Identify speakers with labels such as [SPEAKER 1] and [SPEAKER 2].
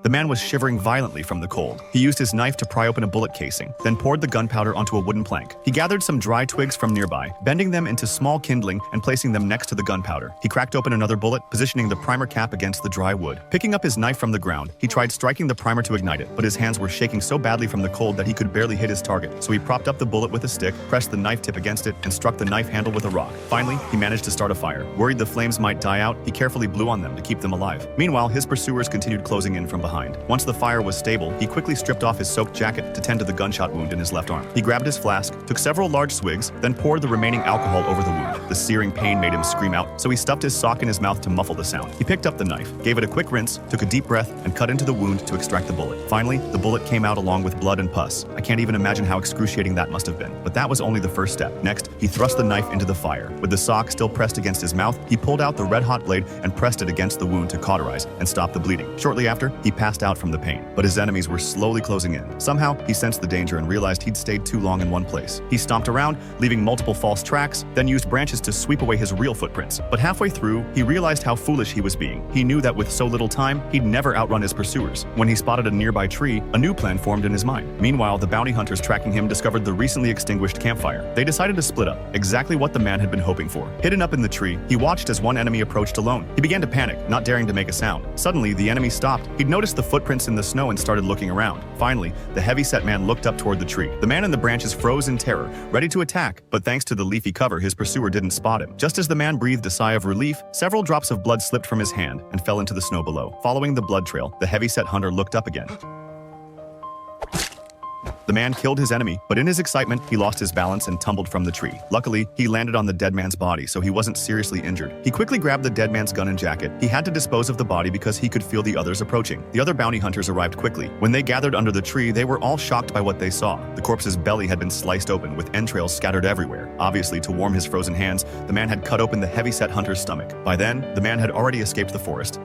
[SPEAKER 1] The man was shivering violently from the cold. He used his knife to pry open a bullet casing, then poured the gunpowder onto a wooden plank. He gathered some dry twigs from nearby, bending them into small kindling and placing them next to the gunpowder. He cracked open another bullet, positioning the primer cap against the dry wood. Picking up his knife from the ground, he tried striking the primer to ignite it, but his hands were shaking so badly from the cold that he could barely hit his target. So he propped up the bullet with a stick, pressed the knife tip against it, and struck the knife handle with a rock. Finally, he managed to start a fire. Worried the flames might die out, he carefully blew on them to keep them alive. Meanwhile, his pursuers continued closing in from behind. Once the fire was stable, he quickly stripped off his soaked jacket to tend to the gunshot wound in his left arm. He grabbed his flask, took several large swigs, then poured the remaining alcohol over the wound. The searing pain made him scream out, so he stuffed his sock in his mouth to muffle the sound. He picked up the knife, gave it a quick rinse, took a deep breath, and cut into the wound to extract the bullet. Finally, the bullet came out along with blood and pus. I can't even imagine how excruciating that must have been. But that was only the first step. Next, he thrust the knife into the fire. With the sock still pressed against his mouth, he pulled out the red-hot blade and pressed it against the wound to cauterize and stop the bleeding. Shortly after, he passed out from the pain. But his enemies were slowly closing in. Somehow, he sensed the danger and realized he'd stayed too long in one place. He stomped around, leaving multiple false tracks, then used branches to sweep away his real footprints. But halfway through, he realized how foolish he was being. He knew that with so little time, he'd never outrun his pursuers. When he spotted a nearby tree, a new plan formed in his mind. Meanwhile, the bounty hunters tracking him discovered the recently extinguished campfire. They decided to split up, exactly what the man had been hoping for. Hidden up in the tree, he watched as one enemy approached alone. He began to panic, not daring to make a sound. Suddenly, the enemy stopped. He'd noticed the footprints in the snow and started looking around. Finally, the heavy-set man looked up toward the tree. The man in the branches froze in terror, ready to attack, but thanks to the leafy cover, his pursuer didn't spot him. Just as the man breathed a sigh of relief, several drops of blood slipped from his hand and fell into the snow below. Following the blood trail, the heavy-set hunter looked up again. The man killed his enemy, but in his excitement, he lost his balance and tumbled from the tree. Luckily, he landed on the dead man's body, so he wasn't seriously injured. He quickly grabbed the dead man's gun and jacket. He had to dispose of the body because he could feel the others approaching. The other bounty hunters arrived quickly. When they gathered under the tree, they were all shocked by what they saw. The corpse's belly had been sliced open, with entrails scattered everywhere. Obviously, to warm his frozen hands, the man had cut open the heavy-set hunter's stomach. By then, the man had already escaped the forest.